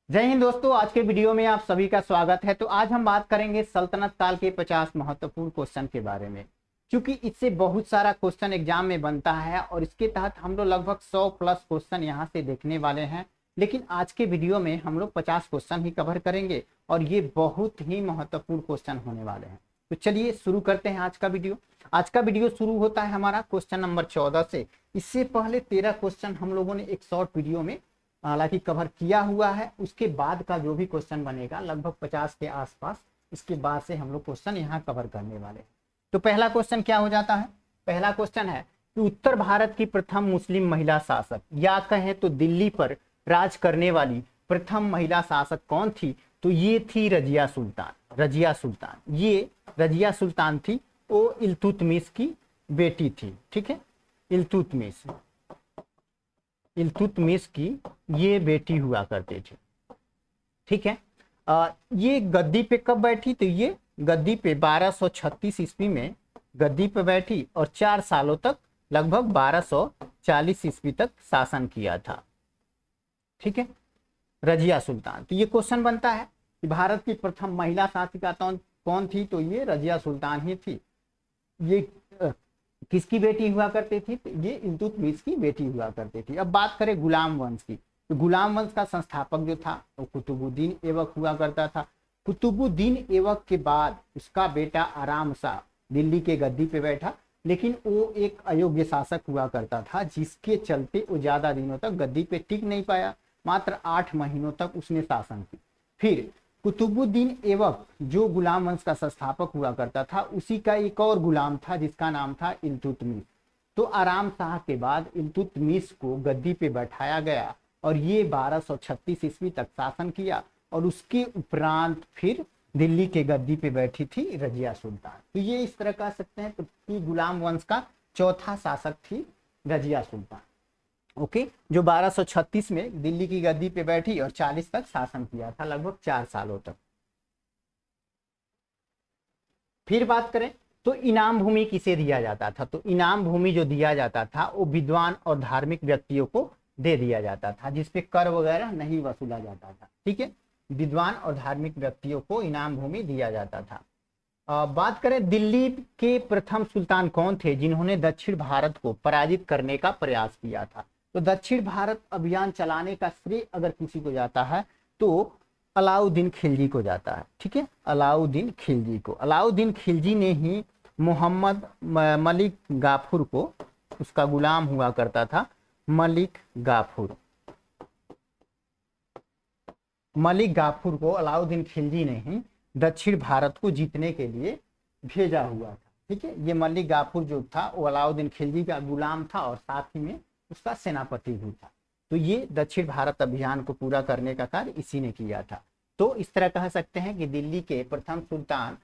जय हिंद दोस्तों, आज के वीडियो में आप सभी का स्वागत है। तो आज हम बात करेंगे सल्तनत काल के 50 महत्वपूर्ण क्वेश्चन के बारे में। क्योंकि इससे बहुत सारा क्वेश्चन एग्जाम में बनता है और इसके तहत हम लोग लगभग 100 प्लस क्वेश्चन यहाँ से देखने वाले हैं। लेकिन आज के वीडियो में हम लोग 50 क्वेश्चन ही कवर करेंगे और ये बहुत ही महत्वपूर्ण क्वेश्चन होने वाले हैं। तो चलिए शुरू करते हैं आज का वीडियो। आज का वीडियो शुरू होता है हमारा क्वेश्चन नंबर 14 से। इससे पहले 13 क्वेश्चन हम लोगों ने एक शॉर्ट वीडियो में हालांकि कवर किया हुआ है। उसके बाद का जो भी क्वेश्चन बनेगा लगभग 50 के आसपास, इसके बाद से हम लोग क्वेश्चन यहाँ कवर करने वाले हैं। तो पहला क्वेश्चन क्या हो जाता है? पहला क्वेश्चन है कि उत्तर भारत की प्रथम मुस्लिम महिला शासक या कहें तो दिल्ली पर राज करने वाली प्रथम महिला शासक कौन थी? तो ये थी रजिया सुल्तान। रजिया सुल्तान, ये रजिया सुल्तान थी, वो इल्तुतमिश की बेटी थी। ठीक है, इल्तुतमिश इल्तुतमिश की ये बेटी हुआ करते थे। ठीक है, ये गद्दी पे कब बैठी? तो ये गद्दी पे 1236 ईस्वी में गद्दी पे बैठी और 4 सालों तक लगभग 1240 ईस्वी तक शासन किया था। ठीक है, रजिया सुल्तान। तो ये क्वेश्चन बनता है कि भारत की प्रथम महिला शासिका कौन थी? तो ये रजिया सुल्तान ही थी। ये किसकी बेटी हुआ करती थी? तो ये इल्तुतमिश की बेटी हुआ करती थी। अब बात करें गुलाम वंश की, तो गुलाम वंश का संस्थापक जो था वो कुतुबुद्दीन ऐबक हुआ करता था। कुतुबुद्दीन ऐबक के बाद उसका बेटा आराम शाह दिल्ली के गद्दी पे बैठा, लेकिन वो एक अयोग्य शासक हुआ करता था, जिसके चलते वो ज्यादा दिनों तक गद्दी पे टिक नहीं पाया। मात्र 8 महीनों तक उसने शासन की। फिर कुतुबुद्दीन ऐबक जो गुलाम वंश का संस्थापक हुआ करता था, उसी का एक और गुलाम था जिसका नाम था इल्तुतमिश। तो आराम शाह के बाद इल्तुतमिश को गद्दी पे बैठाया गया और ये 1236 ईस्वी तक शासन किया और उसके उपरांत फिर दिल्ली के गद्दी पे बैठी थी रजिया सुल्तान। तो ये इस तरह कह सकते हैं कि गुलाम वंश का चौथा शासक थी रजिया सुल्तान। ओके, जो 1236 में दिल्ली की गद्दी पे बैठी और 40 तक शासन किया था, लगभग 4 सालों तक। फिर बात करें तो इनाम भूमि किसे दिया जाता था? तो इनाम भूमि जो दिया जाता था वो विद्वान और धार्मिक व्यक्तियों को दे दिया जाता था, जिसपे कर वगैरह नहीं वसूला जाता था। ठीक है, विद्वान और धार्मिक व्यक्तियों को इनाम भूमि दिया जाता था। बात करें दिल्ली के प्रथम सुल्तान कौन थे जिन्होंने दक्षिण भारत को पराजित करने का प्रयास किया था? तो दक्षिण भारत अभियान चलाने का श्रेय अगर किसी को जाता है तो अलाउद्दीन खिलजी को जाता है। ठीक है, अलाउद्दीन खिलजी को। अलाउद्दीन खिलजी ने ही मोहम्मद मलिक गाफुर को, उसका गुलाम हुआ करता था मलिक गाफुर को अलाउद्दीन खिलजी ने ही दक्षिण भारत को जीतने के लिए भेजा हुआ था। ठीक है, ये मलिक गाफुर जो था वो अलाउद्दीन खिलजी का गुलाम था और साथ ही में उसका सेनापति भी था। तो ये दक्षिण भारत अभियान को पूरा करने का कार्य इसी ने किया था। तो इस तरह कह सकते हैं कि दिल्ली के प्रथम सुल्तान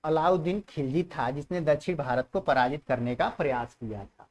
अलाउद्दीन खिलजी था, जिसने दक्षिण भारत को पराजित करने का प्रयास किया था।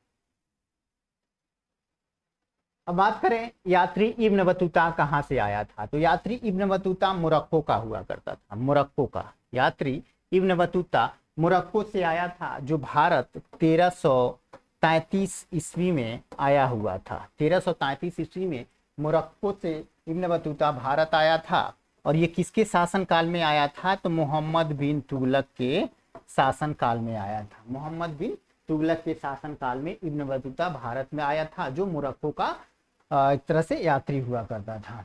अब बात करें यात्री इब्न बतूता कहाँ से आया था? तो यात्री इब्न बतूता मोरक्को का हुआ करता था। मोरक्को का यात्री इब्न बतूता मोरक्को से आया था, जो भारत 1333 ईस्वी में आया हुआ था। 1333 ईस्वी में मोरक्को से इब्न बतूता भारत आया था। और ये किसके शासन काल में आया था? तो मोहम्मद बिन तुगलक के शासन काल में आया था। मोहम्मद बिन तुगलक के शासन काल में इब्न बतूता भारत में आया था, जो मोरक्को का एक तरह से यात्री हुआ करता था।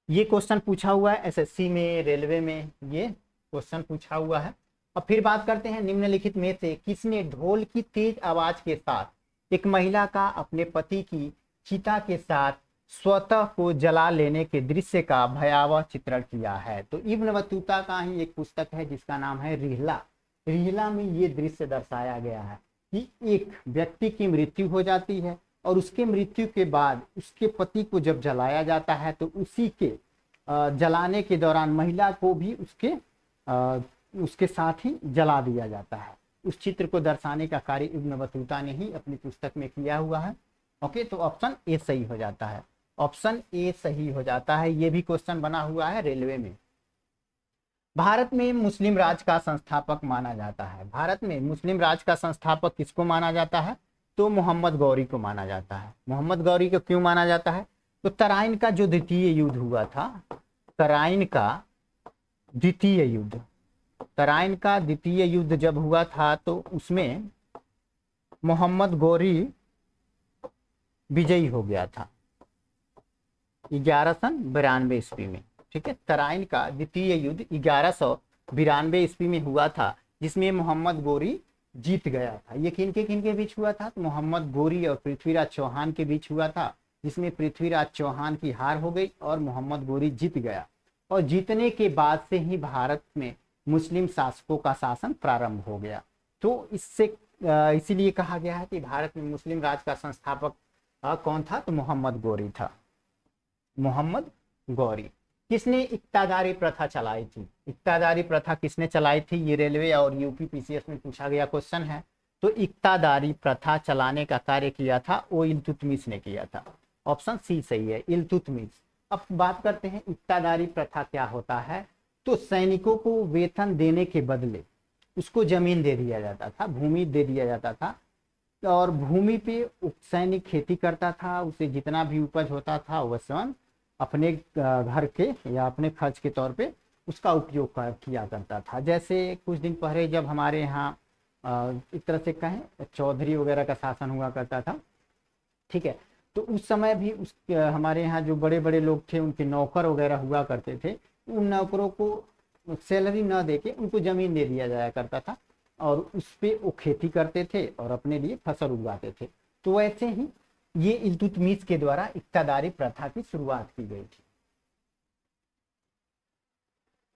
ये क्वेश्चन पूछा हुआ है एसएससी में, रेलवे में ये क्वेश्चन पूछा हुआ है। और फिर बात करते हैं निम्नलिखित में से किसने ढोल की तेज आवाज के साथ एक महिला का अपने पति की चिता के साथ स्वतः को जला लेने के दृश्य का भयावह चित्रण किया है? तो इब्न बतूता का ही एक पुस्तक है जिसका नाम है रिहला। रिहला में ये दृश्य दर्शाया गया है कि एक व्यक्ति की मृत्यु हो जाती है और उसके मृत्यु के बाद उसके पति को जब जलाया जाता है तो उसी के जलाने के दौरान महिला को भी उसके साथ ही जला दिया जाता है। उस चित्र को दर्शाने का कार्य इब्न बतूता ने ही अपनी पुस्तक में किया हुआ है। ओके, तो ऑप्शन ए सही हो जाता है। ऑप्शन ए सही हो जाता है। ये भी क्वेश्चन बना हुआ है रेलवे में। भारत में मुस्लिम राज का संस्थापक माना जाता है। भारत में मुस्लिम राज का संस्थापक किसको माना जाता है? तो मोहम्मद गौरी को माना जाता है। मोहम्मद गौरी को क्यों माना जाता है? तो तराइन का जो द्वितीय युद्ध हुआ था, तराइन का द्वितीय युद्ध, तराइन का द्वितीय युद्ध जब हुआ था तो उसमें मोहम्मद गौरी विजयी हो गया था 1192 ईस्वी में। ठीक है, तराइन का द्वितीय युद्ध 1192 ईस्वी में हुआ था, जिसमें मोहम्मद गौरी जीत गया था। ये किनके बीच हुआ था? तो मोहम्मद गौरी और पृथ्वीराज चौहान के बीच हुआ था, जिसमें पृथ्वीराज चौहान की हार हो गई और मोहम्मद गौरी जीत गया। और जीतने के बाद से ही भारत में मुस्लिम शासकों का शासन प्रारंभ हो गया। तो इससे इसीलिए कहा गया है कि भारत में मुस्लिम राज का संस्थापक कौन था? तो मोहम्मद गौरी था, मोहम्मद गौरी। किसने इक्तादारी प्रथा चलाई थी? इक्तादारी प्रथा किसने चलाई थी? ये रेलवे और यूपी पीसीएस में पूछा गया क्वेश्चन है। तो इक्तादारी प्रथा चलाने का कार्य किया था वो इल्तुतमिश ने किया था। ऑप्शन सी सही है, इल्तुतमिश। अब बात करते हैं इक्तादारी प्रथा क्या होता है। तो सैनिकों को वेतन देने के बदले उसको जमीन दे दिया जाता था, भूमि दे दिया जाता था, और भूमि पे सैनिक खेती करता था, उसे जितना भी उपज होता था वह स्वयं अपने घर के या अपने खर्च के तौर पे उसका उपयोग किया करता था। जैसे कुछ दिन पहले जब हमारे यहाँ एक तरह से कहें चौधरी वगैरह का शासन हुआ करता था, ठीक है, तो उस समय भी उस हमारे यहाँ जो बड़े बड़े लोग थे उनके नौकर वगैरह हुआ करते थे, उन नौकरों को सैलरी न देके उनको जमीन दे दिया जाया करता था और उस पे वो खेती करते थे और अपने लिए फसल उगाते थे। तो वैसे ही ये इल्तुतमिश के द्वारा इक्तादारी प्रथा की शुरुआत की गई थी।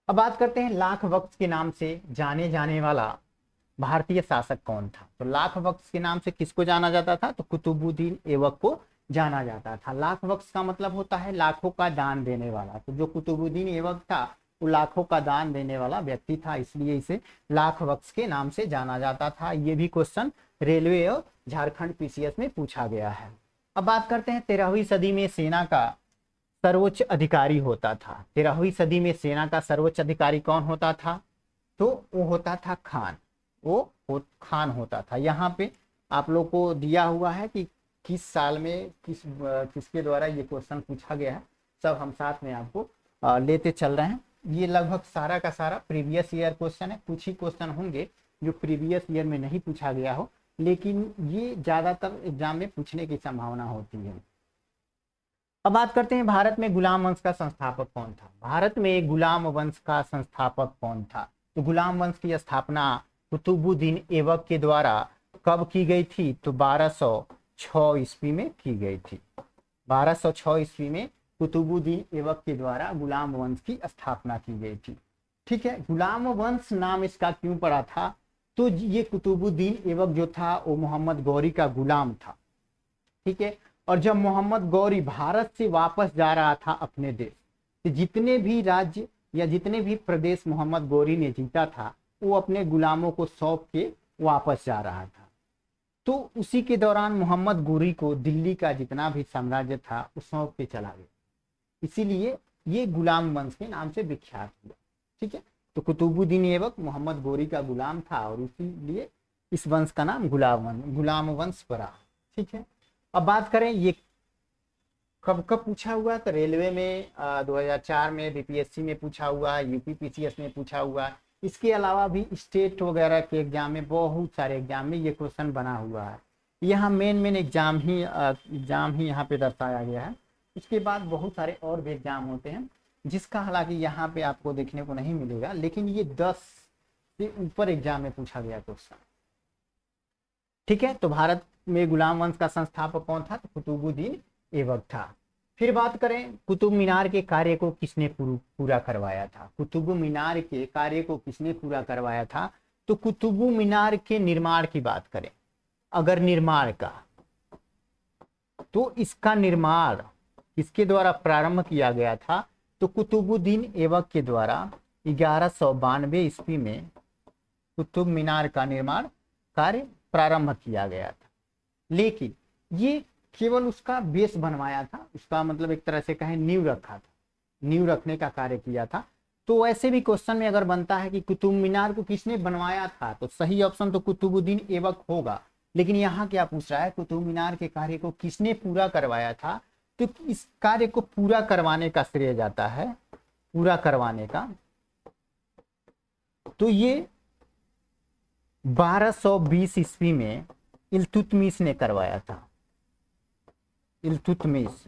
अब बात करते हैं लाख वक्त के नाम से जाने जाने वाला भारतीय शासक कौन था। तो लाख वक्त के नाम से किसको जाना जाता था? तो कुतुबुद्दीन ऐबक को जाना जाता था। लाख वक्त का मतलब होता है लाखों का दान देने वाला। तो जो कुतुबुद्दीन ऐबक था वो लाखों का दान देने वाला व्यक्ति था, इसलिए इसे लाख वक्त के नाम से जाना जाता था। ये भी क्वेश्चन रेलवे और झारखंड पीसीएस में पूछा गया है। अब बात करते हैं 13वीं सदी में सेना का सर्वोच्च अधिकारी होता था। 13वीं सदी में सेना का सर्वोच्च अधिकारी कौन होता था? तो वो होता था खान, वो खान होता था। यहाँ पे आप लोग को दिया हुआ है कि किस साल में किसके द्वारा ये क्वेश्चन पूछा गया है, सब हम साथ में आपको लेते चल रहे हैं। ये लगभग सारा का सारा प्रीवियस ईयर क्वेश्चन है। कुछ ही क्वेश्चन होंगे जो प्रीवियस ईयर में नहीं पूछा गया हो, लेकिन ये ज्यादातर एग्जाम में पूछने की संभावना होती है। अब बात करते हैं भारत में गुलाम वंश का संस्थापक कौन था। भारत में गुलाम वंश का संस्थापक कौन था? तो गुलाम वंश की स्थापना कुतुबुद्दीन ऐबक के द्वारा कब की गई थी? तो 1206 ईस्वी में की गई थी। 1206 ईस्वी में कुतुबुद्दीन ऐबक के द्वारा गुलाम वंश की स्थापना की गई थी। ठीक है, गुलाम वंश नाम इसका क्यों पड़ा था? तो ये कुतुबुद्दीन ऐबक जो था वो मोहम्मद गौरी का गुलाम था। ठीक है, और जब मोहम्मद गौरी भारत से वापस जा रहा था अपने देश, तो जितने भी राज्य या जितने भी प्रदेश मोहम्मद गौरी ने जीता था वो अपने गुलामों को सौंप के वापस जा रहा था। तो उसी के दौरान मोहम्मद गौरी को दिल्ली का जितना भी साम्राज्य था वो सौंप के चला गया, इसीलिए ये गुलाम वंश के नाम से विख्यात हुआ। ठीक है, तो कुतुबुद्दीन ऐबक मोहम्मद गौरी का गुलाम था और इसीलिए इस वंश का नाम गुलाम वंश पड़ा। ठीक है, अब बात करें ये कब कब पूछा हुआ, तो रेलवे में 2004 में बीपीएससी में पूछा हुआ, यूपी पीसीएस में पूछा हुआ। इसके अलावा भी स्टेट वगैरह के एग्जाम में, बहुत सारे एग्जाम में ये क्वेश्चन बना हुआ है। यहाँ मेन एग्जाम ही यहाँ पे दर्शाया गया है। इसके बाद बहुत सारे और भी एग्जाम होते हैं जिसका हालांकि यहाँ पे आपको देखने को नहीं मिलेगा, लेकिन ये 10 से ऊपर एग्जाम में पूछा गया क्वेश्चन। ठीक है, तो भारत में गुलाम वंश का संस्थापक कौन था? तो कुतुबुद्दीन ऐबक था। फिर बात करें कुतुब मीनार के कार्य को किसने पूरा करवाया था। कुतुब मीनार के कार्य को किसने पूरा करवाया था? तो कुतुब मीनार के निर्माण की बात करें अगर निर्माण का, तो इसका निर्माण किसके द्वारा प्रारंभ किया गया था? तो कुतुबुद्दीन ऐबक के द्वारा 1192 ईस्वी में कुतुब मीनार का निर्माण कार्य प्रारंभ किया गया था। लेकिन ये केवल उसका बेस बनवाया था, उसका मतलब एक तरह से कहें नींव रखा था, नींव रखने का कार्य किया था। तो वैसे भी क्वेश्चन में अगर बनता है कि कुतुब मीनार को किसने बनवाया था, तो सही ऑप्शन तो कुतुबुद्दीन ऐबक होगा। लेकिन यहाँ क्या पूछ रहा है, कुतुब मीनार के कार्य को किसने पूरा करवाया था? तो इस कार्य को पूरा करवाने का श्रेय जाता है, पूरा करवाने का, तो ये 1220 ईस्वी में इल्तुतमिश ने करवाया था। इल्तुतमिश,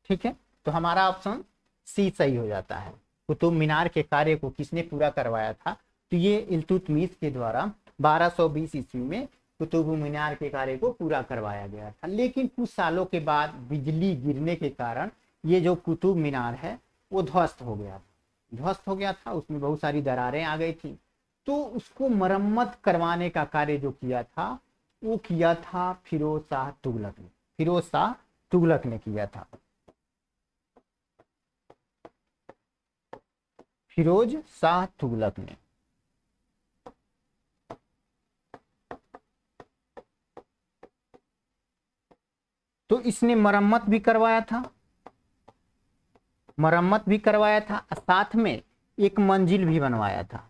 ठीक है। तो हमारा ऑप्शन सी सही हो जाता है। कुतुब मीनार के कार्य को किसने पूरा करवाया था? तो ये इल्तुतमिश के द्वारा 1220 ईस्वी में कुतुब मीनार के कार्य को पूरा करवाया गया था। लेकिन कुछ सालों के बाद बिजली गिरने के कारण ये जो कुतुब मीनार है वो ध्वस्त हो गया था, ध्वस्त हो गया था, उसमें बहुत सारी दरारें आ गई थी। तो उसको मरम्मत करवाने का कार्य जो किया था वो किया था फिरोज शाह तुगलक ने, फिरोज शाह तुगलक ने किया था, फिरोज शाह तुगलक ने। तो इसने मरम्मत भी करवाया था, मरम्मत भी करवाया था, साथ में एक मंजिल भी बनवाया था,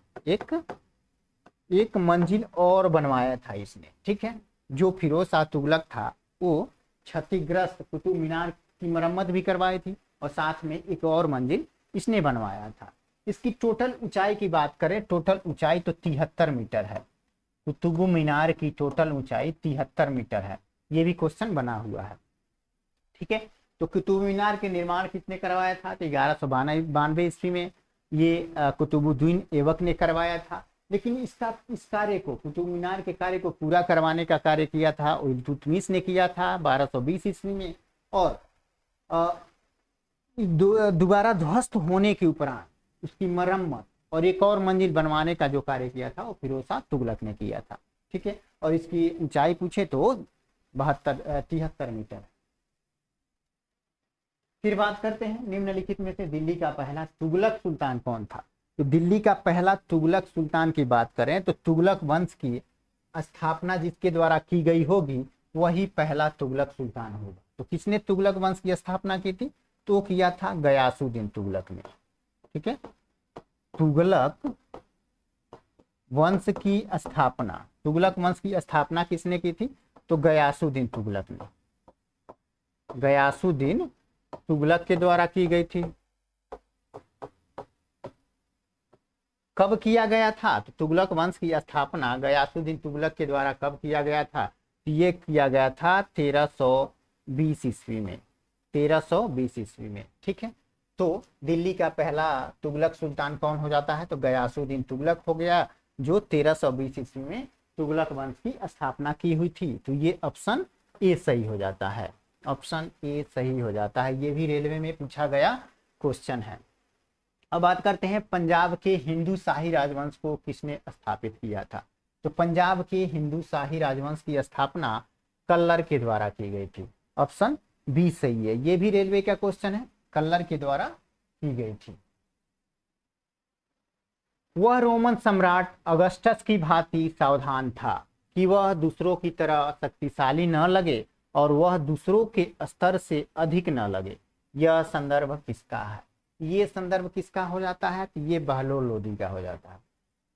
एक मंजिल और बनवाया था इसने, ठीक है। जो फिरोज शाह तुगलक था वो क्षतिग्रस्त कुतुब मीनार की मरम्मत भी करवाई थी और साथ में एक और मंजिल इसने बनवाया था। इसकी टोटल ऊंचाई की बात करें, टोटल ऊंचाई तो 73 मीटर है। कुतुब मीनार की टोटल ऊंचाई 73 मीटर है। ये भी क्वेश्चन बना हुआ है, ठीक है। तो कुतुब मीनार के निर्माण किसने करवाया था? तो 1192 ईस्वी में ये कुतुबुद्दीन ऐबक ने करवाया था। लेकिन इस कार्य को, कुतुब मीनार के कार्य को पूरा करवाने का कार्य किया था इल्तुतमिश ने किया था 1220 ईस्वी में। और दोबारा ध्वस्त होने के उपरांत उसकी मरम्मत और एक और मंजिल बनवाने का जो कार्य किया था वो फिरोज शाह तुगलक ने किया था, ठीक है। और इसकी ऊंचाई पूछे तो 73 मीटर। फिर बात करते हैं निम्नलिखित में से दिल्ली का पहला तुगलक सुल्तान कौन था? तो दिल्ली का पहला तुगलक सुल्तान की बात करें तो तुगलक वंश की स्थापना जिसके द्वारा की गई होगी वही पहला तुगलक सुल्तान होगा। तो किसने तुगलक वंश की स्थापना की थी? तो किया था गयासुद्दीन तुगलक ने, ठीक है। तुगलक वंश की स्थापना, तुगलक वंश की स्थापना किसने की थी? तो गयासुद्दीन तुगलक ने, गयासुद्दीन तुगलक के द्वारा की गई थी। कब किया गया था? तो तुगलक वंश की स्थापना गयासुद्दीन तुगलक के द्वारा कब किया गया था? तो ये किया गया था 1320 ईस्वी में, 1320 ईस्वी में, ठीक है। तो दिल्ली का पहला तुगलक सुल्तान कौन हो जाता है? तो गयासुद्दीन तुगलक हो गया, जो 1320 ईस्वी में तुगलक वंश की स्थापना की हुई थी। तो ये ऑप्शन ए सही हो जाता है, ऑप्शन ए सही हो जाता है। ये भी रेलवे में पूछा गया क्वेश्चन है। अब बात करते हैं पंजाब के हिंदू शाही राजवंश को किसने स्थापित किया था? तो पंजाब के हिंदू शाही राजवंश की स्थापना कल्लर के द्वारा की गई थी। ऑप्शन बी सही है, ये भी रेलवे का क्वेश्चन है, कल्लर के द्वारा की गई थी। वह रोमन सम्राट अगस्टस की भांति सावधान था कि वह दूसरों की तरह शक्तिशाली न लगे और वह दूसरों के स्तर से अधिक न लगे। यह संदर्भ किसका है? ये संदर्भ किसका हो जाता है? तो ये बहलोल लोदी का हो जाता है।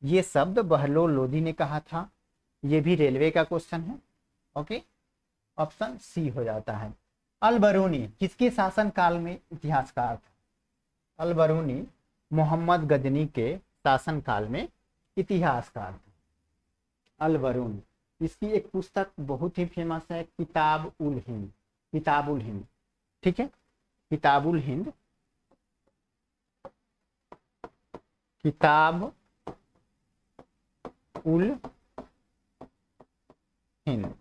ये शब्द बहलोल लोदी ने कहा था। ये भी रेलवे का क्वेश्चन है, ओके। ऑप्शन सी हो जाता है। अल बरूनी किसके शासन काल में इतिहासकार था? अल बरूनी मोहम्मद गजनी के शासन काल में इतिहासकार था अल बरूनी। इसकी एक पुस्तक बहुत ही फेमस है, किताब उल हिंद, किताबुल हिंद, ठीक है। किताबुल हिंद, किताब उल हिंद,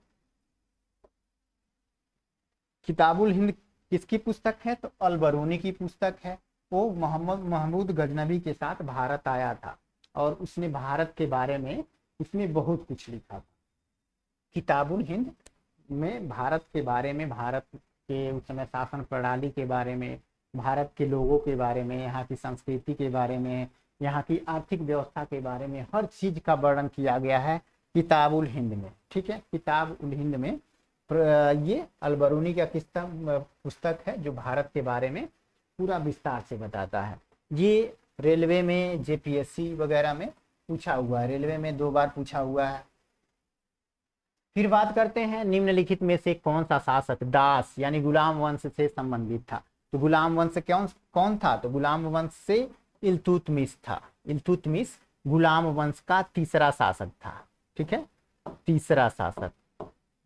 किताबुल हिंद किसकी पुस्तक है? तो अल बरूनी की पुस्तक है। वो मोहम्मद महमूद गजनबी के साथ भारत आया था और उसने भारत के बारे में उसने बहुत कुछ लिखा था। किताबुल हिंद में भारत के बारे में, भारत के उस समय शासन प्रणाली के बारे में, भारत के लोगों के बारे में, यहाँ की संस्कृति के बारे में, यहाँ की आर्थिक व्यवस्था के बारे में, हर चीज का वर्णन किया गया है किताबुल हिंद में, ठीक है। किताब उल हिंद में ये अल बरूनी का पुस्तक है जो भारत के बारे में पूरा विस्तार से बताता है। ये रेलवे में जेपीएससी वगैरह में पूछा हुआ है, रेलवे में 2 बार पूछा हुआ है। फिर बात करते हैं निम्नलिखित में से कौन सा शासक दास यानी गुलाम वंश से संबंधित था। तो गुलाम वंश कौन कौन था? तो गुलाम वंश से इल्तुतमिश था। इल्तुतमिश गुलाम वंश का तीसरा शासक था। ठीक है, तीसरा शासक,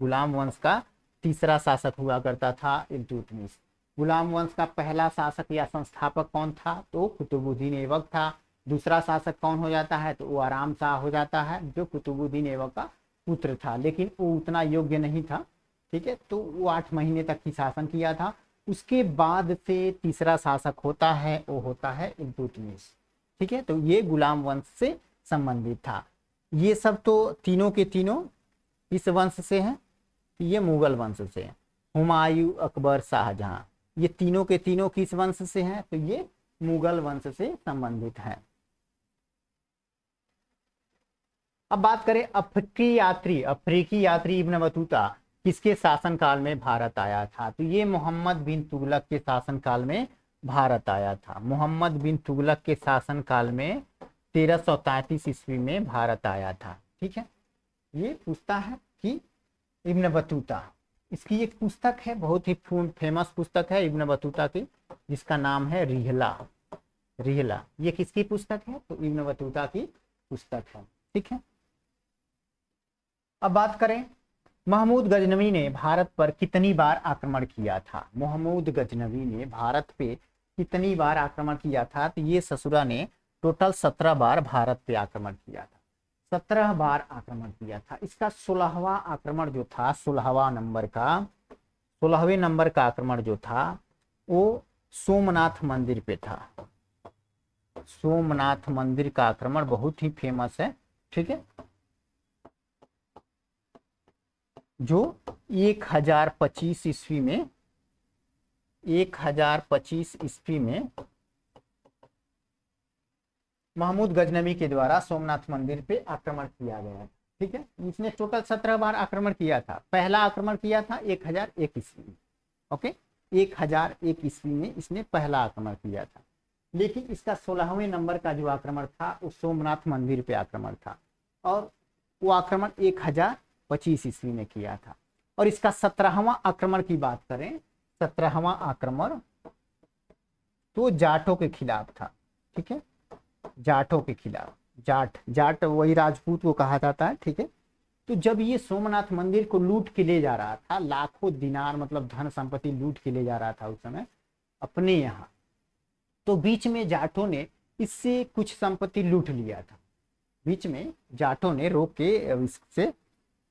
गुलाम वंश का तीसरा शासक हुआ करता था इल्तुतमिश। गुलाम वंश का पहला शासक या संस्थापक कौन था? तो कुतुबुद्दीन ऐबक था। दूसरा शासक कौन हो जाता है? तो वो आराम शाह हो जाता है, जो कुतुबुद्दीन ऐबक का पुत्र था, लेकिन वो उतना योग्य नहीं था। ठीक है, तो वो 8 महीने तक ही शासन किया था। उसके बाद से तीसरा शासक होता है, वो होता है इल्तुतमिश। ठीक है, तो ये गुलाम वंश से संबंधित था। ये सब तो तीनों के तीनों इस वंश से हैं, ये मुगल वंश से हैं। हुमायूं, अकबर, शाहजहां, ये तीनों के तीनों किस वंश से हैं? तो ये मुगल वंश से संबंधित हैं। अब बात करें अफ्रीकी यात्री इब्न बतूता किसके शासनकाल में भारत आया था? तो ये मोहम्मद बिन तुगलक के शासनकाल में भारत आया था। मोहम्मद बिन तुगलक के शासनकाल में 1333 ईस्वी में भारत आया था। ठीक है, ये पूछता है कि इब्न बतूता, इसकी एक पुस्तक है, बहुत ही फेमस पुस्तक है इब्न बतूता की, जिसका नाम है रिहला। रिहला ये किसकी पुस्तक है? तो इब्न बतूता की पुस्तक है। ठीक है, अब बात करें महमूद गजनवी ने भारत पर कितनी बार आक्रमण किया था? महमूद गजनवी ने भारत पे कितनी बार आक्रमण किया था? तो ये ससुरा ने टोटल 17 बार भारत पे आक्रमण किया था। 17 बार आक्रमण किया था। इसका 16वां आक्रमण जो था, 16वें नंबर का आक्रमण जो था वो सोमनाथ मंदिर पे था। सोमनाथ मंदिर का आक्रमण बहुत ही फेमस है। ठीक है, जो 1025 ईस्वी में 1025 ईस्वी में महमूद गजनवी के द्वारा सोमनाथ मंदिर पे आक्रमण किया गया। ठीक है, इसने टोटल 17 बार आक्रमण किया था। पहला आक्रमण किया था 1001 ईस्वी में। ओके, 1001 ईस्वी में इसने पहला आक्रमण किया था, लेकिन इसका 16वें नंबर का जो आक्रमण था वो सोमनाथ मंदिर पे आक्रमण था, और वो आक्रमण 1025 ईस्वी में किया था। और इसका 17वां आक्रमण की बात करें, 17वां आक्रमण तो जाटों के खिलाफ था। ठीक है, जाटों के खिलाफ, जाट वही राजपूत को कहा जाता है। ठीक है, तो जब ये सोमनाथ मंदिर को लूट के ले जा रहा था, लाखों दिनार मतलब धन संपत्ति लूट के ले जा रहा था उस समय अपने यहाँ, तो बीच में जाटों ने इससे कुछ संपत्ति लूट लिया था। बीच में जाटों ने रोक के इससे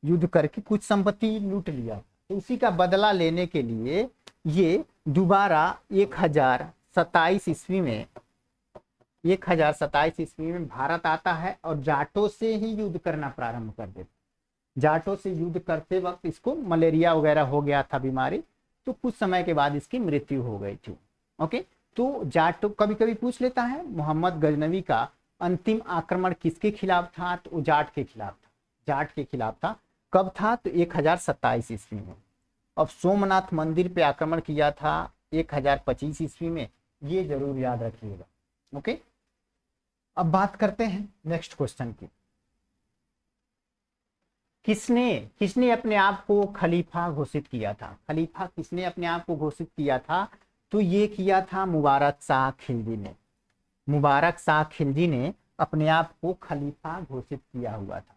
युद्ध करके कुछ संपत्ति लूट लिया, तो उसी का बदला लेने के लिए ये दोबारा 1027 ईस्वी में 1027 ईस्वी में भारत आता है और जाटों से ही युद्ध करना प्रारंभ कर देता। जाटों से युद्ध करते वक्त इसको मलेरिया वगैरह हो गया था बीमारी, तो कुछ समय के बाद इसकी मृत्यु हो गई थी। ओके, तो जाटों कभी कभी पूछ लेता है मोहम्मद गजनवी का अंतिम आक्रमण किसके खिलाफ था? तो जाट के खिलाफ था। जाट के खिलाफ था। कब था? तो 1027 ईस्वी में। अब सोमनाथ मंदिर पे आक्रमण किया था 1025 ईस्वी में, ये जरूर याद रखिएगा। ओके, अब बात करते हैं नेक्स्ट क्वेश्चन की। किसने अपने आप को खलीफा घोषित किया था? खलीफा किसने अपने आप को घोषित किया था? तो ये किया था मुबारक शाह खिलजी ने। मुबारक शाह खिलजी ने अपने आप को खलीफा घोषित किया हुआ था।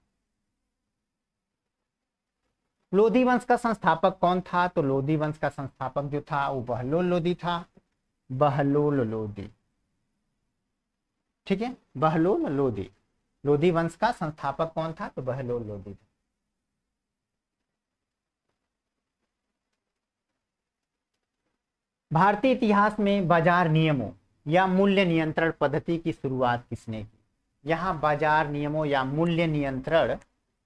लोधी वंश का संस्थापक कौन था? तो लोधी वंश का संस्थापक जो था वो बहलोल लोधी था। बहलोल लोधी। ठीक है, बहलोल लोधी। लोधी वंश का संस्थापक कौन था? तो बहलोल लोधी था। भारतीय इतिहास में बाजार नियमों या मूल्य नियंत्रण पद्धति की शुरुआत किसने की? यहाँ बाजार नियमों या मूल्य नियंत्रण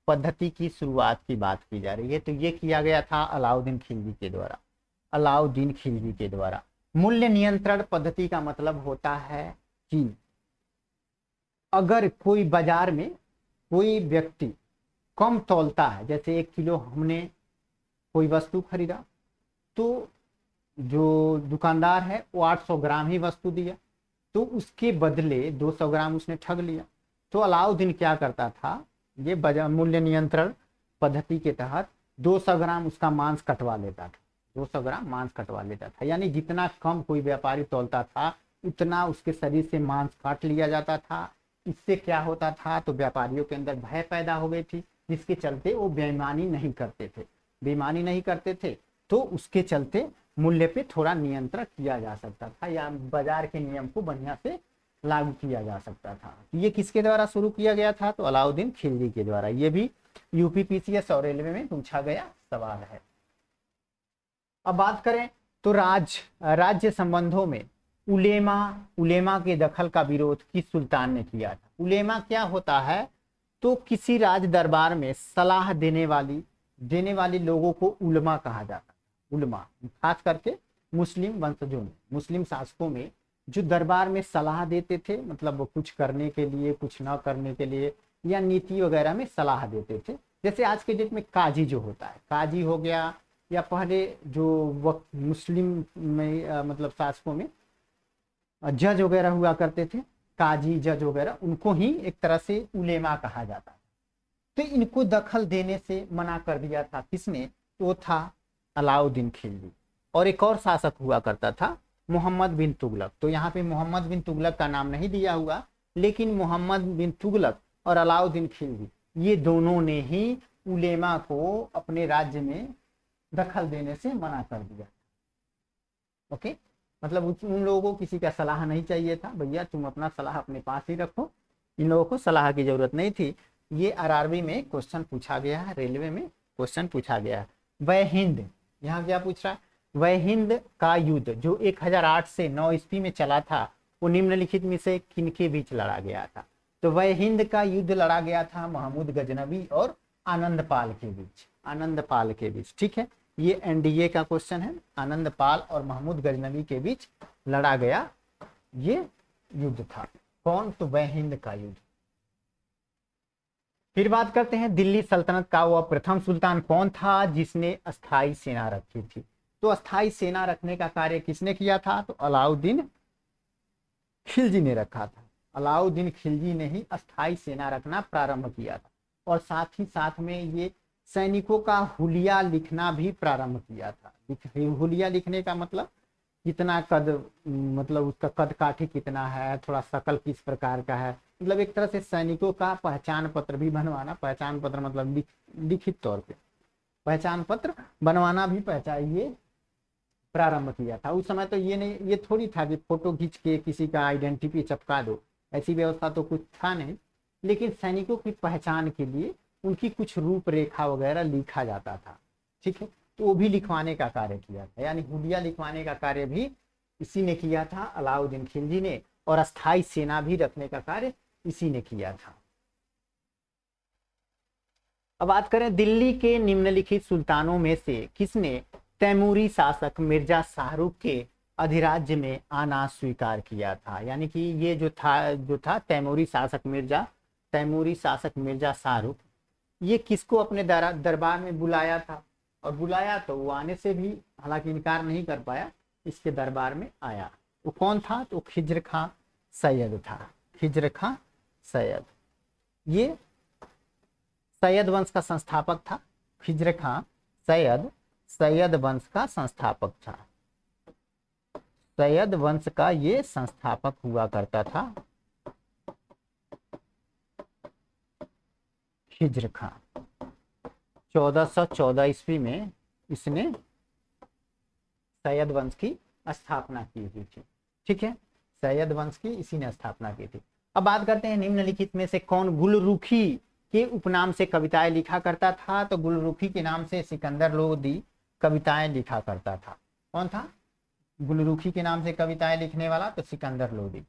पद्धति की शुरुआत की बात की जा रही है, तो ये किया गया था अलाउद्दीन खिलजी के द्वारा। अलाउद्दीन खिलजी के द्वारा। मूल्य नियंत्रण पद्धति का मतलब होता है कि अगर कोई बाजार में कोई व्यक्ति कम तौलता है, जैसे 1 किलो हमने कोई वस्तु खरीदा, तो जो दुकानदार है वो 800 ग्राम ही वस्तु दिया, तो उसके बदले 200 ग्राम उसने ठग लिया। तो अलाउद्दीन क्या करता था, ये बाजार मूल्य नियंत्रण पद्धति के तहत 200 ग्राम उसका मांस कटवा लेता था, 200 ग्राम मांस कटवा लेता था। यानी जितना कम कोई व्यापारी तौलता था उतना उसके शरीर से मांस काट लिया जाता था। इससे क्या होता था, तो व्यापारियों के अंदर भय पैदा हो गई थी, जिसके चलते वो बेईमानी नहीं करते थे, बेईमानी नहीं करते थे। तो उसके चलते मूल्य पे थोड़ा नियंत्रण किया जा सकता था, या बाजार के नियम को बढ़िया से लागू किया जा सकता था। ये किसके द्वारा शुरू किया गया था, तो अलाउद्दीन खिलजी के द्वारा। ये भी यूपी पीसीएस और रेलवे में पूछा गया सवाल है। अब बात करें तो राज्य संबंधों में उलेमा के दखल का विरोध किस सुल्तान ने किया था। उलेमा क्या होता है, तो किसी राज दरबार में सलाह देने वाली लोगों को उलमा कहा जाता है। उलमा खास करके मुस्लिम वंशजों में, मुस्लिम शासकों में जो दरबार में सलाह देते थे, मतलब कुछ करने के लिए, कुछ न करने के लिए, या नीति वगैरह में सलाह देते थे। जैसे आज के डेट में काजी जो होता है, काजी हो गया, या पहले जो मुस्लिम में मतलब शासकों में जज वगैरह हुआ करते थे, काजी जज वगैरह, उनको ही एक तरह से उलेमा कहा जाता है। तो इनको दखल देने से मना कर दिया था किसने, तो वो था अलाउद्दीन खिलजी। और एक और शासक हुआ करता था मोहम्मद बिन तुगलक। तो यहाँ पे मोहम्मद बिन तुगलक का नाम नहीं दिया हुआ, लेकिन मोहम्मद बिन तुगलक और अलाउद्दीन खिलजी ये दोनों ने ही उलेमा को अपने राज्य में दखल देने से मना कर दिया। ओके, मतलब उन लोगों को किसी का सलाह नहीं चाहिए था, भैया तुम अपना सलाह अपने पास ही रखो, इन लोगों को सलाह की जरूरत नहीं थी। ये आरआरबी में क्वेश्चन पूछा गया है, रेलवे में क्वेश्चन पूछा गया है। वह हिंद, यहाँ क्या पूछ रहा है, वह हिंद का युद्ध जो 1008 से 9 ईस्वी में चला था, वो निम्नलिखित में से किनके बीच लड़ा गया था। तो वह हिंद का युद्ध लड़ा गया था महमूद गजनवी और आनंदपाल के बीच, आनंदपाल के बीच। ठीक है, ये एनडीए का क्वेश्चन है। आनंदपाल और महमूद गजनवी के बीच लड़ा गया ये युद्ध था। कौन, तो वह हिंद का युद्ध। फिर बात करते हैं दिल्ली सल्तनत का वह प्रथम सुल्तान कौन था जिसने अस्थाई सेना रखी थी। तो अस्थाई सेना रखने का कार्य किसने किया था, तो अलाउद्दीन खिलजी ने रखा था। अलाउद्दीन खिलजी ने ही अस्थाई सेना रखना प्रारंभ किया था, और साथ ही साथ में ये सैनिकों का हुलिया लिखना भी प्रारंभ किया था। हुलिया लिखने का मतलब कितना कद, मतलब उसका कद काठी कितना है, थोड़ा शकल किस प्रकार का है, मतलब एक तरह से सैनिकों का पहचान पत्र भी बनवाना। पहचान पत्र मतलब लिखित तौर पे पहचान पत्र बनवाना भी ये प्रारंभ किया था। उस समय तो ये नहीं, ये थोड़ी था कि फोटो खींच के किसी का आइडेंटिटी चिपका दो, ऐसी व्यवस्था तो कुछ था नहीं। लेकिन सैनिकों की पहचान के लिए उनकी कुछ रूपरेखा वगैरह लिखा जाता था। ठीक है, तो वो भी लिखवाने का कार्य किया था, यानी हुलिया लिखवाने का कार्य भी इसी ने किया था, अलाउद्दीन खिलजी ने। और अस्थाई सेना भी रखने का कार्य इसी ने किया था। अब बात करें दिल्ली के निम्नलिखित सुल्तानों में से किसने तैमूरी शासक मिर्जा शाहरुख के अधिराज्य में आना स्वीकार किया था। यानी कि ये जो था तैमूरी शासक मिर्जा शाहरुख, ये किसको अपने दरबार में बुलाया था, और बुलाया तो वो आने से भी हालांकि इनकार नहीं कर पाया, इसके दरबार में आया। वो कौन था, तो खिज्र खां सैयद था। खिज्र खां सैयद, ये सैयद वंश का संस्थापक था। खिज्र खां सैयद वंश का संस्थापक था। सैयद वंश का ये संस्थापक हुआ करता था खिज्र खां। 1414 ईस्वी में इसने सैयद वंश की स्थापना की हुई थी। ठीक है, सैयद वंश की इसी ने स्थापना की थी। अब बात करते हैं निम्नलिखित में से कौन गुलरुखी के उपनाम से कविताएं लिखा करता था। तो गुलरुखी के नाम से सिकंदर लोदी कविताएं लिखा करता था। कौन था गुलरुखी के नाम से कविताएं लिखने वाला, तो सिकंदर लोदी।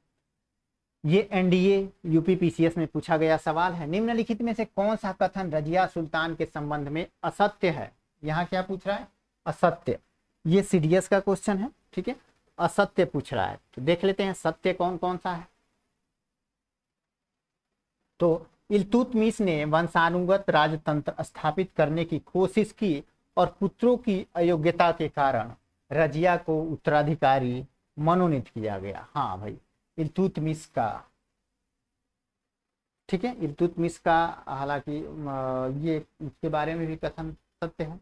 ये एनडीए यूपी पीसीएस में पूछा गया सवाल है। निम्नलिखित में से कौन सा कथन रजिया सुल्तान के संबंध में असत्य है। यहाँ क्या पूछ रहा है, असत्य। ये सीडीएस का क्वेश्चन है। ठीक है, असत्य पूछ रहा है, तो देख लेते हैं सत्य कौन कौन सा है। तो इल्तुतमिश ने वंशानुगत राजतंत्र स्थापित करने की कोशिश की और पुत्रों की अयोग्यता के कारण रजिया को उत्तराधिकारी मनोनीत किया गया। हाँ भाई, इल्तुतमिश का ठीक है। इल्तुतमिश का हालांकि ये उसके बारे में भी कथन सत्य है,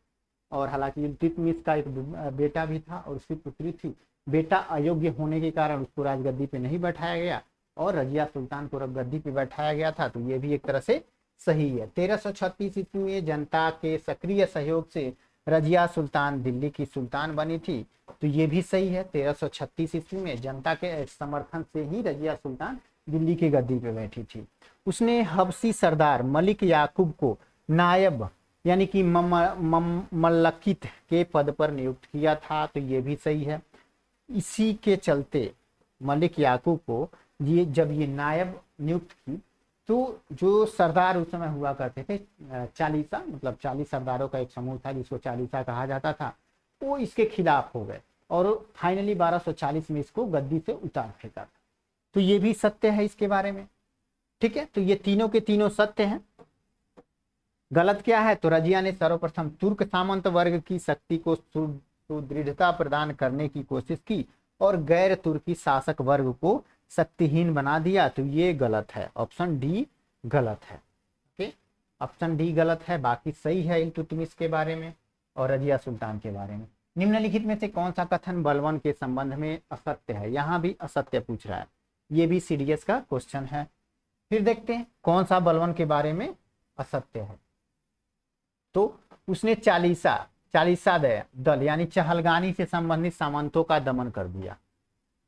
और हालांकि इल्तुतमिश का एक बेटा भी था और उसकी पुत्री थी। बेटा अयोग्य होने के कारण उसको राजगद्दी पे नहीं बैठाया गया और रजिया सुल्तान को गद्दी पे बैठाया गया था, तो ये भी एक तरह से सही है। 1336 ईस्वी में जनता के सक्रिय सहयोग से रजिया सुल्तान दिल्ली की सुल्तान बनी थी, तो ये भी सही है। 1336 ईस्वी में जनता के समर्थन से ही रजिया सुल्तान दिल्ली की गद्दी पे बैठी थी। उसने हबसी सरदार मलिक याकूब को नायब यानी कि मल्लकित के पद पर नियुक्त किया था, तो ये भी सही है। इसी के चलते मलिक याकूब को जब ये नायब नियुक्त की, तो जो सरदार उस समय हुआ करते थे चालीसा, मतलब 40 सरदारों का एक समूह था जिसको चालीसा कहा जाता था, वो इसके खिलाफ हो गए और फाइनली 1240 में इसको गद्दी से उतार फेंका था। तो ये भी सत्य है इसके बारे में, ठीक है। तो ये तीनों के तीनों सत्य हैं। गलत क्या है, तो रजिया ने सर्वप्रथम तुर्क सामंत वर्ग की शक्ति को सुदृढ़ता प्रदान करने की कोशिश की और गैर तुर्की शासक वर्ग को शक्तिहीन बना दिया, तो ये गलत है। ऑप्शन डी गलत है। ओके, ऑप्शन डी गलत है, बाकी सही है इल्तुतमिश के बारे में और रजिया सुल्तान के बारे में। निम्नलिखित में से कौन सा कथन बलवन के संबंध में असत्य है? यहाँ भी असत्य पूछ रहा है, ये भी सीडीएस का क्वेश्चन है। फिर देखते हैं कौन सा बलवन के बारे में असत्य है। तो उसने चालीसा दल यानी चहलगानी से संबंधित सामंतों का दमन कर दिया।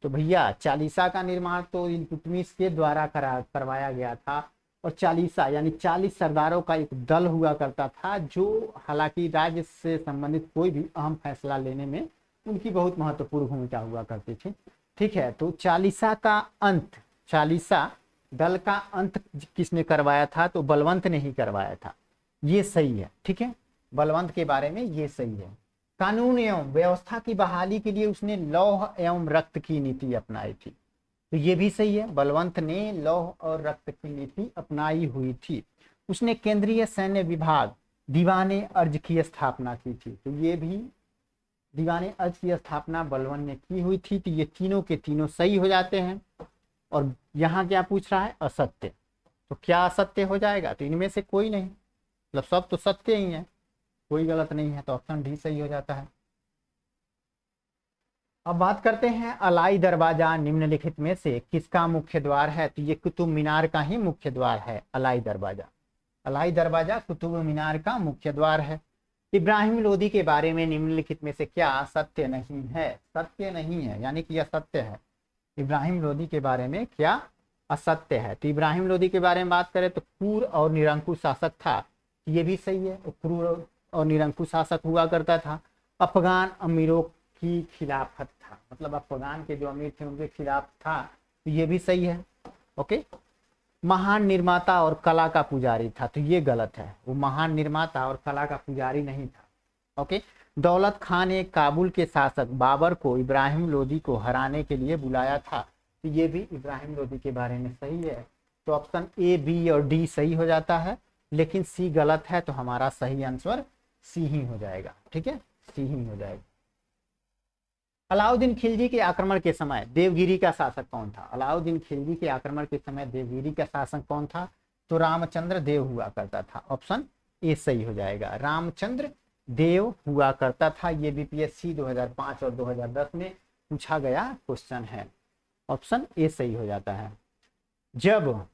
तो भैया चालीसा का निर्माण तो इल्तुतमिश के द्वारा करवाया गया था, और चालीसा यानी 40 सरदारों का एक दल हुआ करता था जो हालांकि राज्य से संबंधित कोई भी अहम फैसला लेने में उनकी बहुत महत्वपूर्ण भूमिका हुआ करती थी। ठीक है, तो चालीसा दल का अंत किसने करवाया था? तो बलवंत ने ही करवाया था, ये सही है। ठीक है, बलवंत के बारे में ये सही है। कानून एवं व्यवस्था की बहाली के लिए उसने लौह एवं रक्त की नीति अपनाई थी, तो ये भी सही है। बलवंत ने लौह और रक्त की नीति अपनाई हुई थी। उसने केंद्रीय सैन्य विभाग दीवाने अर्ज की स्थापना की थी, तो ये भी दीवाने अर्ज की स्थापना बलवंत ने की हुई थी। तो ये तीनों के तीनों सही हो जाते हैं। और यहाँ क्या पूछ रहा है? असत्य। तो क्या असत्य हो जाएगा? तो इनमें से कोई नहीं, मतलब सब तो सत्य ही है, कोई गलत नहीं है, तो ऑप्शन डी सही हो जाता है। अब बात करते हैं अलाई दरवाजा निम्नलिखित में से किसका मुख्य द्वार है? तो ये कुतुब मीनार का ही मुख्य द्वार है अलाई दरवाजा। अलाई दरवाजा कुतुब मीनार का मुख्य द्वार है। इब्राहिम लोदी के बारे में निम्नलिखित में से क्या सत्य नहीं है? सत्य नहीं है यानी कि असत्य है। इब्राहिम लोदी के बारे में क्या असत्य है? तो इब्राहिम लोदी के बारे में बात करें तो क्रूर और निरंकुश शासक था, ये भी सही है। क्रूर और निरंकुश शासक हुआ करता था। अफगान अमीरों की खिलाफत था, मतलब अफगान के जो अमीर थे उनके खिलाफ था, तो ये भी सही है। ओके, महान निर्माता और कला का पुजारी था, तो ये गलत है, वो महान निर्माता और कला का पुजारी नहीं था। ओके, दौलत खान ने काबुल के शासक बाबर को इब्राहिम लोदी को हराने के लिए बुलाया था, तो ये भी इब्राहिम लोदी के बारे में सही है। तो ऑप्शन ए, बी और डी सही हो जाता है, लेकिन सी गलत है, तो हमारा सही आंसर सी ही हो जाएगा। ठीक है, सी ही हो जाएगा। अलाउद्दीन खिलजी के आक्रमण के समय देवगिरी का शासक कौन था? अलाउद्दीन खिलजी के आक्रमण के समय देवगिरी का शासक कौन था? तो रामचंद्र देव हुआ करता था। ऑप्शन ए सही हो जाएगा, रामचंद्र देव हुआ करता था। ये बीपीएससी 2005 और 2010 में पूछा गया क्वेश्चन है। ऑप्शन ए सही हो जाता है। जब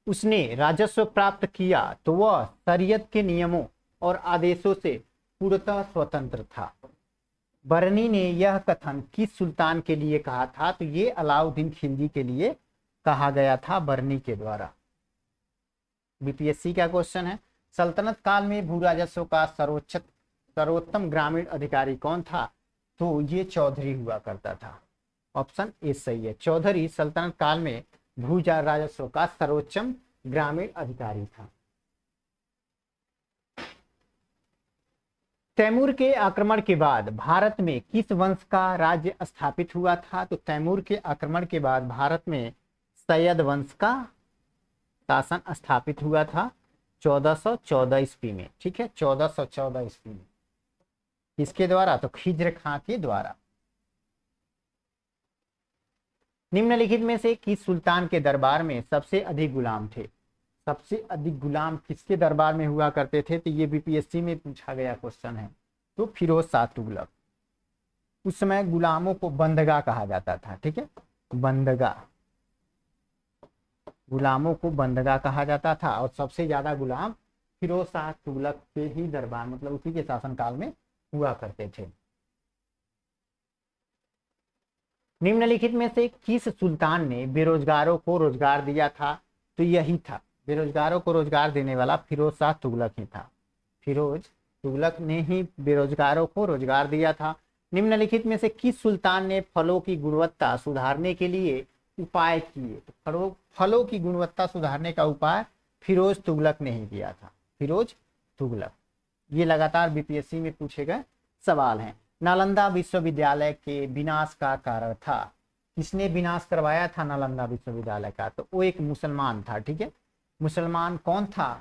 उसने राजस्व प्राप्त किया तो वह शरीयत के नियमों और आदेशों से पूर्णतः स्वतंत्र था। बरनी ने यह कथन किस सुल्तान के लिए कहा था? तो ये अलाउद्दीन खिलजी के लिए कहा गया था बरनी के द्वारा। बीपीएससी का क्वेश्चन है, सल्तनत काल में भू राजस्व का सर्वोत्तम ग्रामीण अधिकारी कौन था? तो ये चौधरी हुआ करता था। ऑप्शन ए सही है, चौधरी सल्तनत काल में भू राजस्व का सर्वोच्चम ग्रामीण अधिकारी था। तैमूर के आक्रमण के बाद भारत में किस वंश का राज्य स्थापित हुआ था? तो तैमूर के आक्रमण के बाद भारत में सैयद वंश का शासन स्थापित हुआ था 1414 ईस्वी में। ठीक है, 1414 ईस्वी में। किसके द्वारा? तो खिज्र खां के द्वारा। निम्नलिखित में से किस सुल्तान के दरबार में सबसे अधिक गुलाम थे? सबसे अधिक गुलाम किसके दरबार में हुआ करते थे? तो ये बीपीएससी में पूछा गया क्वेश्चन है। तो फिरोज शाह तुगलक। उस समय गुलामों को बंदगा कहा जाता था, ठीक है, बंदगा, गुलामों को बंदगा कहा जाता था। और सबसे ज्यादा गुलाम फिरोज शाह तुगलक के ही दरबार, मतलब उसी के शासनकाल में हुआ करते थे। निम्नलिखित में से किस सुल्तान ने बेरोजगारों को रोजगार दिया था? तो यही था, बेरोजगारों को रोजगार देने वाला फिरोज शाह तुगलक ही था। फिरोज तुगलक ने ही बेरोजगारों को रोजगार दिया था। निम्नलिखित में से किस सुल्तान ने फलों की गुणवत्ता सुधारने के लिए उपाय किए? तो फलों की गुणवत्ता सुधारने का उपाय फिरोज तुगलक ने ही किया था, फिरोज तुगलक। ये लगातार बीपीएससी में पूछे गए सवाल हैं। नालंदा विश्वविद्यालय के विनाश का कारण था? किसने विनाश करवाया था नालंदा विश्वविद्यालय का? तो वो एक मुसलमान था, ठीक है। मुसलमान कौन था?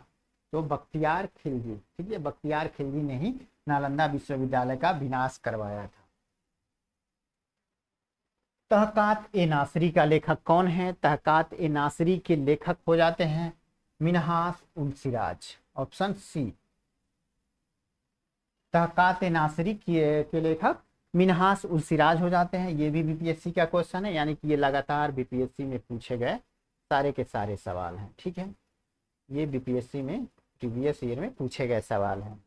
तो बख्तियार खिलजी, ठीक है, बख्तियार खिलजी ने ही नालंदा विश्वविद्यालय का विनाश करवाया था। तहकात ए नासरी का लेखक कौन है? तहकात ए नासरी के लेखक हो जाते हैं मिन्हास उल सिराज, ऑप्शन सी। तहकात ए नासरी के लेखक मिन्हास उल सिराज हो जाते हैं। ये भी बीपीएससी का क्वेश्चन है, यानी कि ये लगातार बीपीएससी में पूछे गए सारे के सारे सवाल हैं, ठीक है। ये बीपीएससी में प्रीवियस ईयर में पूछे गए सवाल हैं।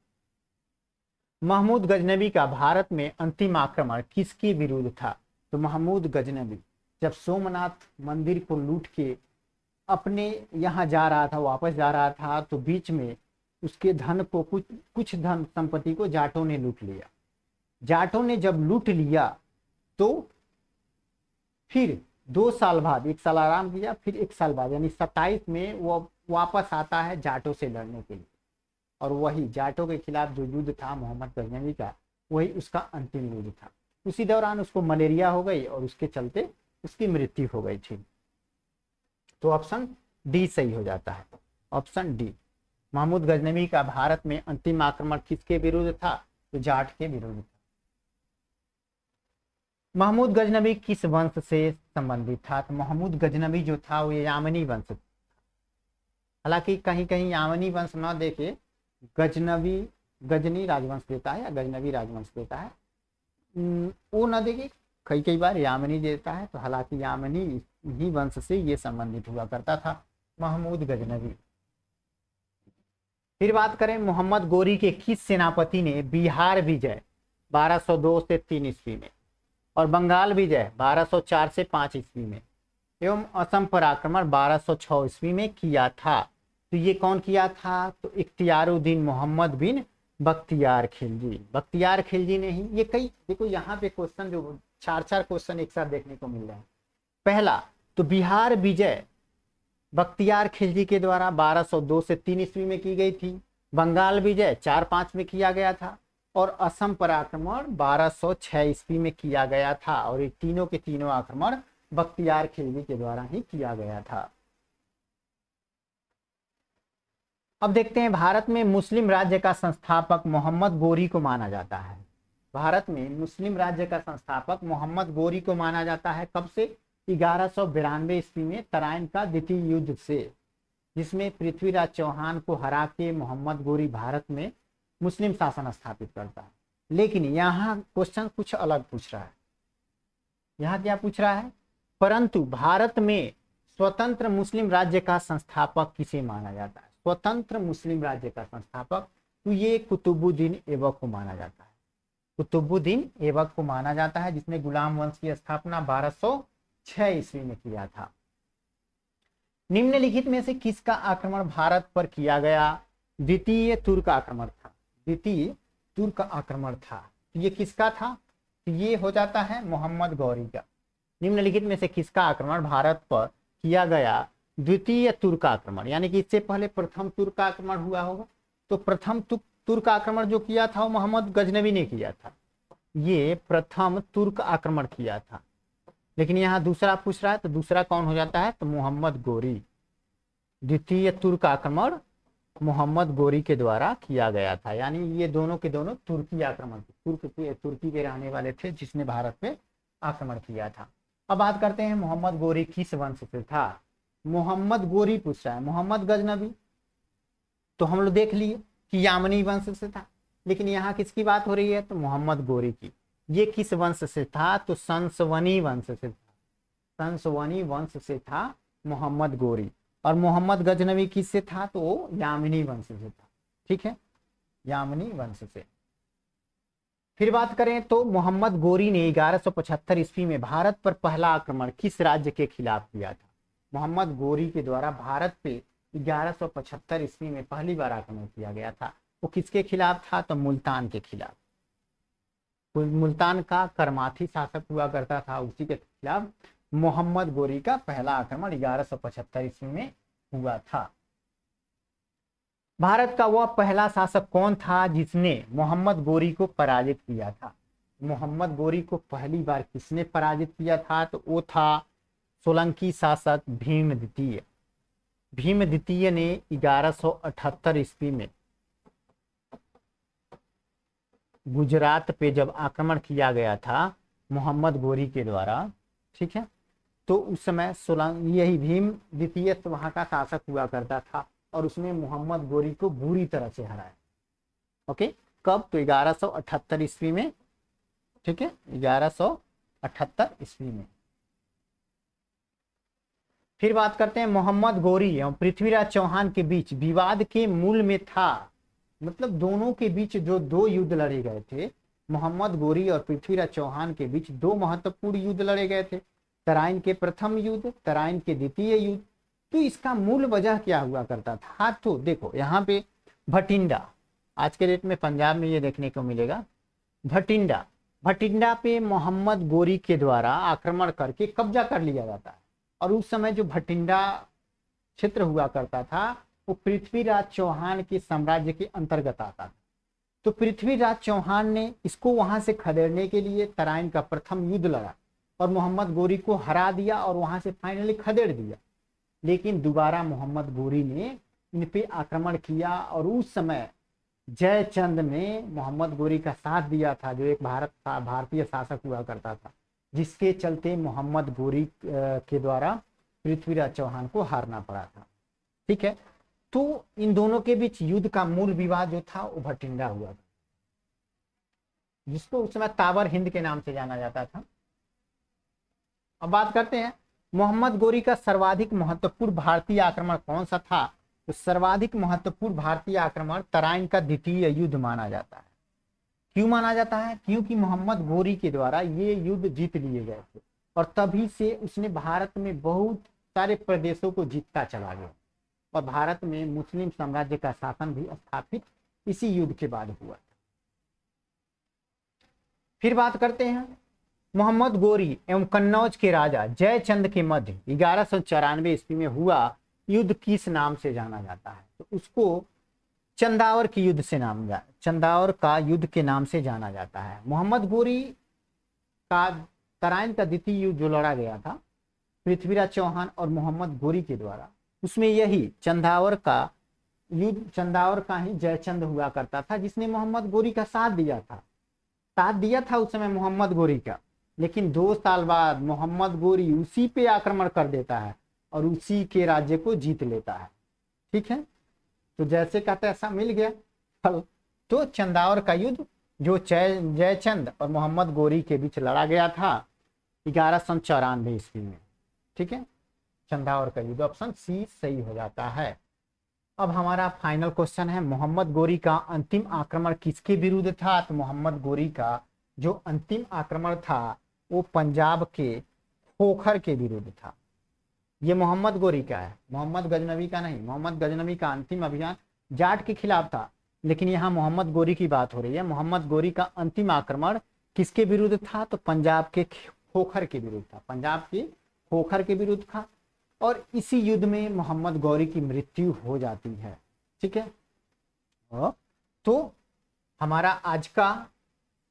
महमूद गजनबी का भारत में अंतिम आक्रमण किसके विरुद्ध था? तो महमूद गजनबी जब सोमनाथ मंदिर को लूट के अपने यहाँ जा रहा था, वापस जा रहा था, तो बीच में उसके धन को कुछ धन संपत्ति को जाटों ने लूट लिया। जाटों ने जब लूट लिया तो फिर 2 साल बाद, 1 साल आराम किया, फिर 1 साल बाद यानी 27 में वो वापस आता है जाटों से लड़ने के लिए। और वही जाटों के खिलाफ जो युद्ध था मोहम्मद गजनवी का, वही उसका अंतिम युद्ध था। उसी दौरान उसको मलेरिया हो गई और उसके चलते उसकी मृत्यु हो गई थी। तो ऑप्शन डी सही हो जाता है, ऑप्शन डी। महमूद गजनवी का भारत में अंतिम आक्रमण किसके विरुद्ध था? तो जाट के विरुद्ध था। महमूद गजनवी किस वंश से संबंधित था? तो महमूद गजनवी जो था वो यामनी वंश था। हालांकि कहीं कहीं यामनी वंश न देके गजनवी, गजनी राजवंश देता है या गजनवी राजवंश देता है, वो न देखे कई बार यामनी देता है। तो हालांकि यामनी ही वंश से ये संबंधित हुआ करता था महमूद गजनवी। फिर बात करें मोहम्मद गोरी के किस सेनापति ने बिहार विजय 1202 से 3 ईस्वी में और बंगाल विजय 1204 से 5 ईस्वी में एवं असम पर आक्रमण 1206 ईस्वी में किया था? तो ये कौन किया था? तो इख्तियारुद्दीन मोहम्मद बिन बख्तियार खिलजी, बख्तियार खिलजी ने ही। ये कई देखो यहाँ पे क्वेश्चन जो 4 क्वेश्चन एक साथ देखने को मिल रहे हैं। पहला तो बिहार विजय बख्तियार खिलजी के द्वारा 1202 से 3 ईस्वी में की गई थी। बंगाल विजय 4-5 में किया गया था और असम पर आक्रमण 1206 ईस्वी में किया गया था। और ये तीनों के तीनों आक्रमण बख्तियार खिलजी के द्वारा ही किया गया था। अब देखते हैं भारत में मुस्लिम राज्य का संस्थापक मोहम्मद गोरी को माना जाता है। भारत में मुस्लिम राज्य का संस्थापक मोहम्मद गोरी को माना जाता है। कब से? 1192 ईस्वी में तराइन का द्वितीय युद्ध से, जिसमें पृथ्वीराज चौहान को हरा के मोहम्मद गोरी भारत में मुस्लिम शासन स्थापित करता है। लेकिन यहाँ क्वेश्चन कुछ अलग पूछ रहा है। यहाँ क्या पूछ रहा है? परंतु भारत में स्वतंत्र मुस्लिम राज्य का संस्थापक किसे माना जाता है? स्वतंत्र मुस्लिम राज्य का संस्थापक तो ये कुतुबुद्दीन ऐबक को माना जाता है। कुतुबुद्दीन ऐबक को माना जाता है, जिसने गुलाम वंश की स्थापना 1206 ईस्वी में किया था। निम्नलिखित में से किसका आक्रमण भारत पर किया गया? द्वितीय तुर्क आक्रमण था, द्वितीय तुर्क आक्रमण था। ये किसका था? ये हो जाता है मोहम्मद गौरी का। निम्नलिखित में से किसका आक्रमण भारत पर किया गया? द्वितीय तुर्क आक्रमण, यानी कि इससे पहले प्रथम तुर्क आक्रमण हुआ होगा। तो प्रथम तुर्क आक्रमण जो किया था वो मोहम्मद गजनवी ने किया था। ये प्रथम तुर्क आक्रमण किया था। लेकिन यहाँ दूसरा पूछ रहा है, तो दूसरा कौन हो जाता है? तो मोहम्मद गोरी। द्वितीय तुर्क आक्रमण मोहम्मद गोरी के द्वारा किया गया था। यानी ये दोनों के दोनों तुर्की आक्रमण, तुर्की के रहने वाले थे, जिसने भारत पे आक्रमण किया था। अब बात करते हैं मोहम्मद गोरी किस वंश से था। मोहम्मद गोरी पूछ रहा है, मोहम्मद गजनबी तो हम लोग देख लिए कि यामनी वंश से था, लेकिन यहाँ किसकी बात हो रही है, तो मोहम्मद गोरी की। ये किस वंश से था, तो संसवनी वंश से था। संसवनी वंश से था मोहम्मद गोरी। और मोहम्मद गजनबी किससे था, तो वो यामिनी वंश से था। ठीक है, यामिनी वंश से। फिर बात करें तो मोहम्मद गोरी ने 1175 ईस्वी में भारत पर पहला आक्रमण किस राज्य के खिलाफ किया था। मोहम्मद गोरी के द्वारा भारत पे 1175 ईस्वी में पहली बार आक्रमण किया गया था। वो किसके खिलाफ था, तो मुल्तान के खिलाफ। मुल्तान का करमाथी शासक हुआ करता था, उसी के खिलाफ मोहम्मद गोरी का पहला आक्रमण 1175 ईस्वी में हुआ था। भारत का वह पहला शासक कौन था जिसने मोहम्मद गोरी को पराजित किया था। मोहम्मद गोरी को पहली बार किसने पराजित किया था, तो वो था सोलंकी शासक भीम द्वितीय। भीम द्वितीय ने 1178 ईस्वी में गुजरात पे जब आक्रमण किया गया था मोहम्मद गोरी के द्वारा, ठीक है, तो उस समय यही भीम द्वितीय वहां का शासक हुआ करता था और उसने मोहम्मद गोरी को बुरी तरह से हराया। ओके, कब, तो 1178 ईस्वी में। ठीक है, 1178 ईस्वी में। फिर बात करते हैं मोहम्मद गोरी एवं पृथ्वीराज चौहान के बीच विवाद के मूल में था, मतलब दोनों के बीच जो दो युद्ध लड़े गए थे, मोहम्मद गोरी और पृथ्वीराज चौहान के बीच दो महत्वपूर्ण युद्ध लड़े गए थे। तराइन के प्रथम युद्ध, तराइन के द्वितीय युद्ध। तो इसका मूल वजह क्या हुआ करता था, तो देखो यहाँ पे भटिंडा, आज के डेट में पंजाब में ये देखने को मिलेगा। भटिंडा पे मोहम्मद गोरी के द्वारा आक्रमण करके कब्जा कर लिया जाता है। और उस समय जो भटिंडा क्षेत्र हुआ करता था वो पृथ्वीराज चौहान के साम्राज्य के अंतर्गत आता था। तो पृथ्वीराज चौहान ने इसको वहां से खदेड़ने के लिए तराइन का प्रथम युद्ध लड़ा और मोहम्मद गोरी को हरा दिया और वहां से फाइनली खदेड़ दिया। लेकिन दोबारा मोहम्मद गोरी ने इन पे आक्रमण किया और उस समय जयचंद ने मोहम्मद गोरी का साथ दिया था, जो एक भारतीय शासक हुआ करता था, जिसके चलते मोहम्मद गोरी के द्वारा पृथ्वीराज चौहान को हारना पड़ा था। ठीक है, तो इन दोनों के बीच युद्ध का मूल विवाद जो था वो भटिंडा हुआ था, जिसको उस समय ताबर हिंद के नाम से जाना जाता था। अब बात करते हैं मोहम्मद गोरी का सर्वाधिक महत्वपूर्ण भारतीय आक्रमण कौन सा था, तो सर्वाधिक महत्वपूर्ण भारतीय आक्रमण तराइन का द्वितीय युद्ध माना जाता है। क्यों माना जाता है, क्योंकि मोहम्मद गोरी के द्वारा ये युद्ध जीत लिए गए थे और तभी से उसने भारत में बहुत सारे प्रदेशों को जीतता चला गया और भारत में मुस्लिम साम्राज्य का शासन भी स्थापित इसी युद्ध के बाद हुआ था। फिर बात करते हैं मोहम्मद गोरी एवं कन्नौज के राजा जयचंद के मध्य 1194 ईस्वी में हुआ युद्ध किस नाम से जाना जाता है, तो उसको चंदावर के युद्ध से चंदावर का युद्ध के नाम से जाना जाता है। मोहम्मद गोरी का तराइन का द्वितीय युद्ध जो लड़ा गया था पृथ्वीराज चौहान और मोहम्मद गोरी के द्वारा, उसमें यही चंदावर का युद्ध, चंदावर का ही जयचंद हुआ करता था, जिसने मोहम्मद गोरी का साथ दिया था उस समय मोहम्मद गोरी का। लेकिन 2 साल बाद मोहम्मद गोरी उसी पे आक्रमण कर देता है और उसी के राज्य को जीत लेता है। ठीक है, तो जैसे कहते ऐसा मिल गया फल। तो चंदावर का युद्ध जो जयचंद और मोहम्मद गोरी के बीच लड़ा गया था 1194 ईस्वी में। ठीक है, चंदावर का युद्ध, ऑप्शन सी सही हो जाता है। अब हमारा फाइनल क्वेश्चन है मोहम्मद गोरी का अंतिम आक्रमण किसके विरुद्ध था, तो मोहम्मद गोरी का जो अंतिम आक्रमण था वो पंजाब के खोखर के विरुद्ध था। ये मोहम्मद गोरी का है, मोहम्मद गजनबी का नहीं। मोहम्मद गजनबी का अंतिम अभियान जाट के खिलाफ था, लेकिन यहाँ मोहम्मद गोरी की बात हो रही है। मोहम्मद गोरी का अंतिम आक्रमण किसके विरुद्ध था, तो पंजाब के खोखर के विरुद्ध था, पंजाब के खोखर के विरुद्ध था। और इसी युद्ध में मोहम्मद गोरी की मृत्यु हो जाती है। ठीक है, तो हमारा आज का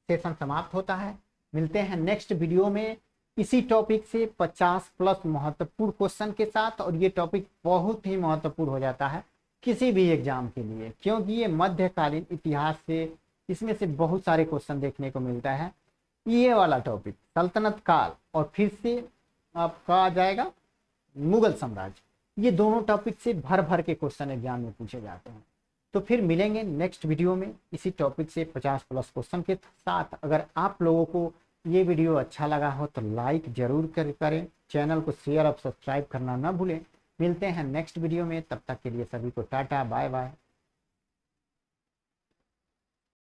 सेशन समाप्त होता है। मिलते हैं नेक्स्ट वीडियो में इसी टॉपिक से 50+ महत्वपूर्ण क्वेश्चन के साथ। और ये टॉपिक बहुत ही महत्वपूर्ण हो जाता है किसी भी एग्जाम के लिए, क्योंकि ये मध्यकालीन इतिहास से इसमें से बहुत सारे क्वेश्चन देखने को मिलता है। ये वाला टॉपिक सल्तनत काल और फिर से आपका आ जाएगा मुगल साम्राज्य। ये दोनों टॉपिक से भर भर के क्वेश्चन एग्जाम में पूछे जाते हैं। तो फिर मिलेंगे नेक्स्ट वीडियो में इसी टॉपिक से 50+ क्वेश्चन के साथ। अगर आप लोगों को ये वीडियो अच्छा लगा हो तो लाइक जरूर करें, चैनल को शेयर और सब्सक्राइब करना ना भूलें। मिलते हैं नेक्स्ट वीडियो में, तब तक के लिए सभी को टाटा बाय बाय।